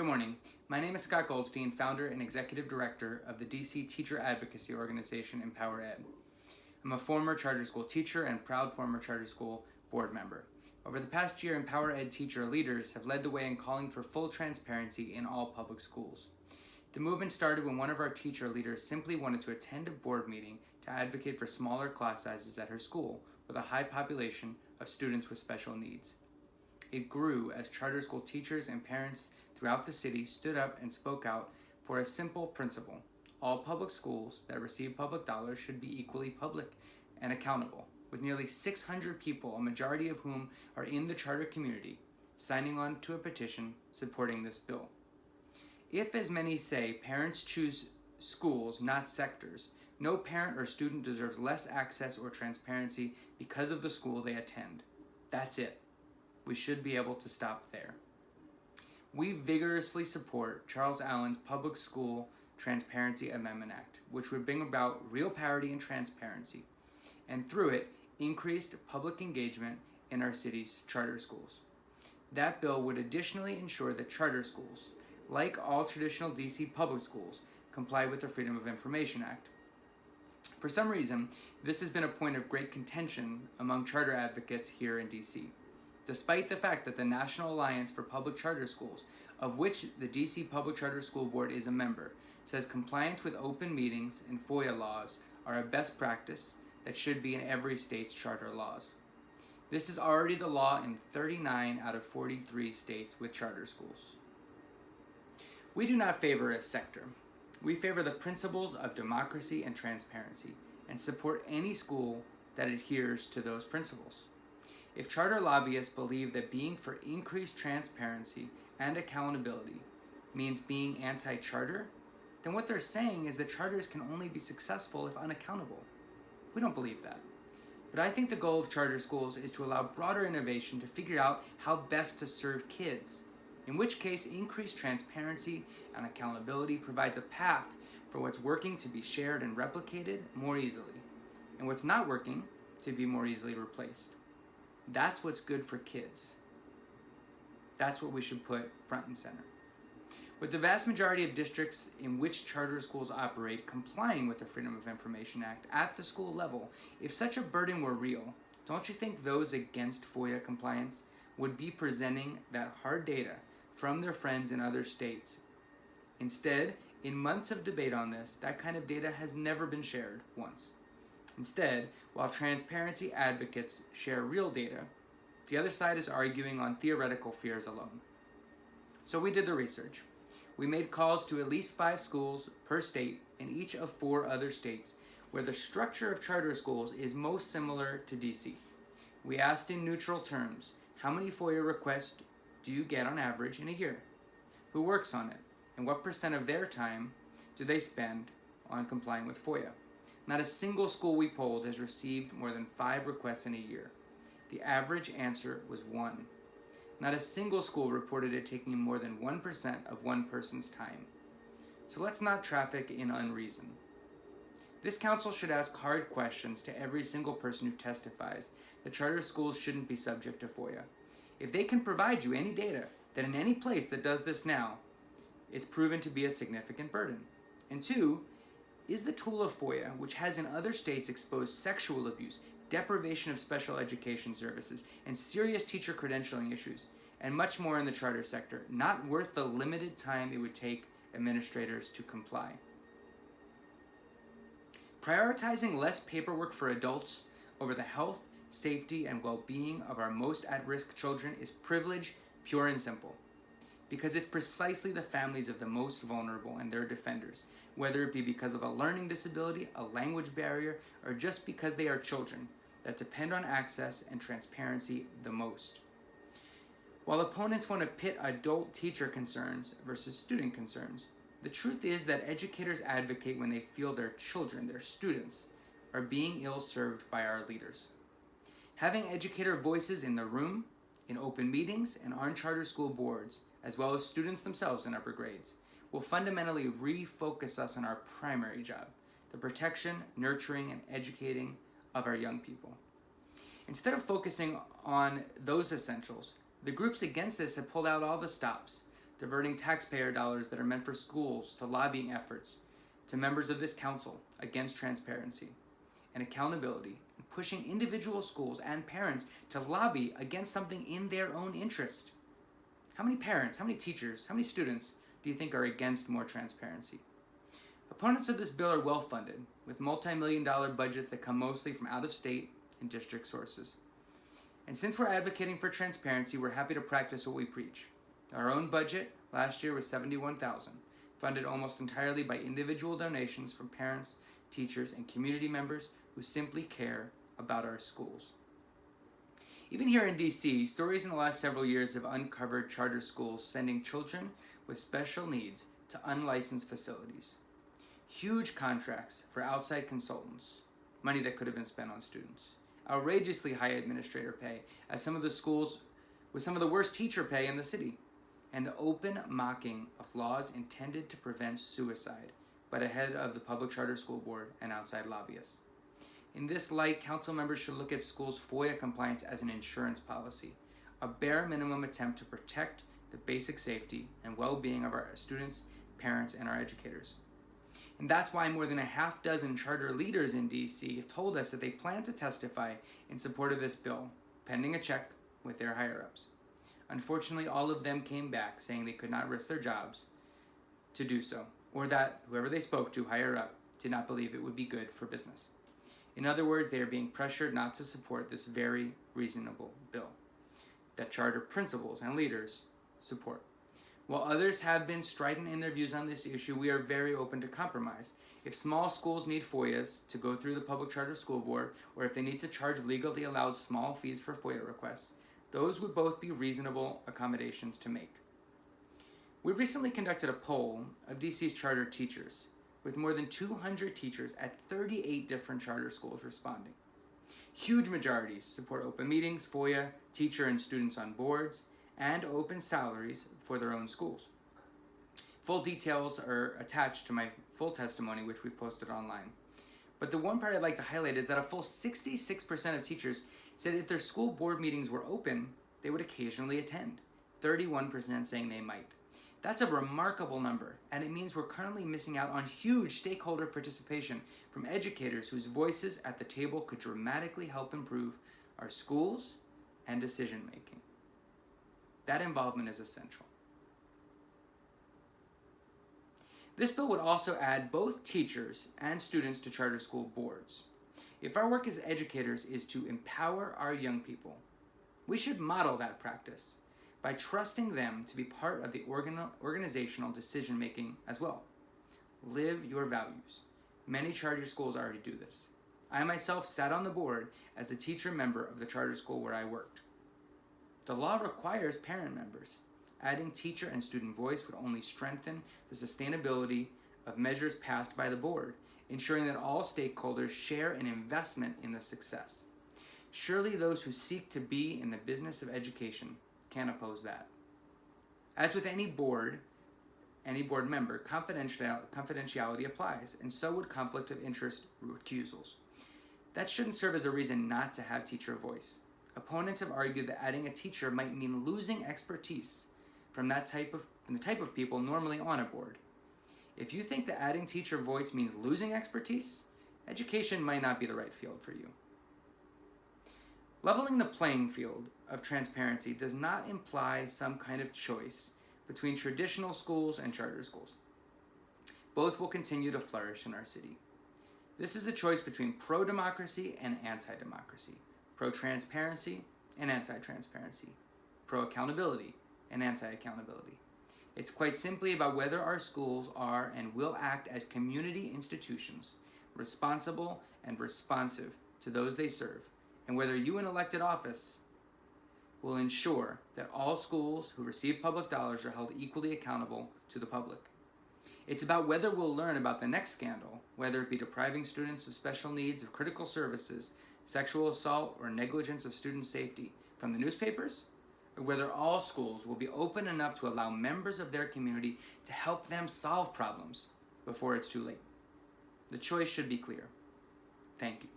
Good morning. My name is Scott Goldstein, founder and executive director of the DC teacher advocacy organization EmpowerEd. I'm a former charter school teacher and proud former charter school board member. Over the past year, EmpowerEd teacher leaders have led the way in calling for full transparency in all public schools. The movement started when one of our teacher leaders simply wanted to attend a board meeting to advocate for smaller class sizes at her school with a high population of students with special needs. It grew as charter school teachers and parents throughout the city stood up and spoke out for a simple principle. All public schools that receive public dollars should be equally public and accountable, with nearly 600 people, a majority of whom are in the charter community, signing on to a petition supporting this bill. If, as many say, parents choose schools, not sectors, no parent or student deserves less access or transparency because of the school they attend. That's it. We should be able to stop there. We vigorously support Charles Allen's Public School Transparency Amendment Act, which would bring about real parity and transparency, and through it, increased public engagement in our city's charter schools. That bill would additionally ensure that charter schools, like all traditional DC public schools, comply with the Freedom of Information Act. For some reason, this has been a point of great contention among charter advocates here in DC. Despite the fact that the National Alliance for Public Charter Schools, of which the DC Public Charter School Board is a member, says compliance with open meetings and FOIA laws are a best practice that should be in every state's charter laws. This is already the law in 39 out of 43 states with charter schools. We do not favor a sector. We favor the principles of democracy and transparency and support any school that adheres to those principles. If charter lobbyists believe that being for increased transparency and accountability means being anti-charter, then what they're saying is that charters can only be successful if unaccountable. We don't believe that. But I think the goal of charter schools is to allow broader innovation to figure out how best to serve kids, in which case increased transparency and accountability provides a path for what's working to be shared and replicated more easily, and what's not working to be more easily replaced. That's what's good for kids. That's what we should put front and center. With the vast majority of districts in which charter schools operate complying with the Freedom of Information Act at the school level, if such a burden were real, don't you think those against FOIA compliance would be presenting that hard data from their friends in other states? Instead, in months of debate on this, that kind of data has never been shared once. Instead, while transparency advocates share real data, the other side is arguing on theoretical fears alone. So we did the research. We made calls to at least 5 schools per state in each of 4 other states where the structure of charter schools is most similar to DC. We asked in neutral terms, how many FOIA requests do you get on average in a year? Who works on it? And what % of their time do they spend on complying with FOIA? Not a single school we polled has received more than 5 requests in a year. The average answer was 1. Not a single school reported it taking more than 1% of one person's time. So let's not traffic in unreason. This council should ask hard questions to every single person who testifies that charter schools shouldn't be subject to FOIA. If they can provide you any data that in any place that does this now, it's proven to be a significant burden. And 2, is the tool of FOIA, which has in other states exposed sexual abuse, deprivation of special education services, and serious teacher credentialing issues, and much more in the charter sector, not worth the limited time it would take administrators to comply? Prioritizing less paperwork for adults over the health, safety, and well-being of our most at-risk children is privilege, pure and simple. Because it's precisely the families of the most vulnerable and their defenders, whether it be because of a learning disability, a language barrier, or just because they are children, that depend on access and transparency the most. While opponents want to pit adult teacher concerns versus student concerns, the truth is that educators advocate when they feel their children, their students, are being ill-served by our leaders. Having educator voices in the room, in open meetings, and on charter school boards, as well as students themselves in upper grades, will fundamentally refocus us on our primary job, the protection, nurturing, and educating of our young people. Instead of focusing on those essentials, the groups against this have pulled out all the stops. diverting taxpayer dollars that are meant for schools to lobbying efforts to members of this council against transparency and accountability, and pushing individual schools and parents to lobby against something in their own interest. How many parents, how many teachers, how many students do you think are against more transparency? Opponents of this bill are well funded, with multi-million-dollar budgets that come mostly from out-of-state and district sources. And since we're advocating for transparency, we're happy to practice what we preach. Our own budget last year was $71,000, funded almost entirely by individual donations from parents, teachers, and community members who simply care about our schools. Even here in DC, stories in the last several years have uncovered charter schools sending children with special needs to unlicensed facilities. Huge contracts for outside consultants, money that could have been spent on students. Outrageously high administrator pay at some of the schools with some of the worst teacher pay in the city. And the open mocking of laws intended to prevent suicide by the head of the Public Charter School Board and outside lobbyists. In this light, council members should look at schools' FOIA compliance as an insurance policy, a bare minimum attempt to protect the basic safety and well-being of our students, parents, and our educators. And that's why more than a half dozen charter leaders in DC have told us that they plan to testify in support of this bill, pending a check with their higher-ups. Unfortunately, all of them came back saying they could not risk their jobs to do so, or that whoever they spoke to higher up did not believe it would be good for business. In other words, they are being pressured not to support this very reasonable bill that charter principals and leaders support. While others have been strident in their views on this issue, we are very open to compromise. If small schools need FOIAs to go through the Public Charter School Board, or if they need to charge legally allowed small fees for FOIA requests, those would both be reasonable accommodations to make. We recently conducted a poll of DC's charter teachers, with more than 200 teachers at 38 different charter schools responding. Huge majorities support open meetings, FOIA, teacher and students on boards, and open salaries for their own schools. Full details are attached to my full testimony, which we've posted online. But the one part I'd like to highlight is that a full 66% of teachers said if their school board meetings were open, they would occasionally attend, 31% saying they might. That's a remarkable number, and it means we're currently missing out on huge stakeholder participation from educators whose voices at the table could dramatically help improve our schools and decision making. That involvement is essential. This bill would also add both teachers and students to charter school boards. If our work as educators is to empower our young people, we should model that practice by trusting them to be part of the organizational decision-making as well. Live your values. Many charter schools already do this. I myself sat on the board as a teacher member of the charter school where I worked. The law requires parent members. Adding teacher and student voice would only strengthen the sustainability of measures passed by the board, ensuring that all stakeholders share an investment in the success. Surely those who seek to be in the business of education can't oppose that. As with any board member, confidentiality applies, and so would conflict of interest recusals. That shouldn't serve as a reason not to have teacher voice. Opponents have argued that adding a teacher might mean losing expertise from the type of people normally on a board. If you think that adding teacher voice means losing expertise, education might not be the right field for you. Leveling the playing field of transparency does not imply some kind of choice between traditional schools and charter schools. Both will continue to flourish in our city. This is a choice between pro-democracy and anti-democracy, pro-transparency and anti-transparency, pro-accountability and anti-accountability. It's quite simply about whether our schools are and will act as community institutions, responsible and responsive to those they serve, and whether you in elected office will ensure that all schools who receive public dollars are held equally accountable to the public. It's about whether we'll learn about the next scandal, whether it be depriving students of special needs of critical services, sexual assault, or negligence of student safety from the newspapers, or whether all schools will be open enough to allow members of their community to help them solve problems before it's too late. The choice should be clear. Thank you.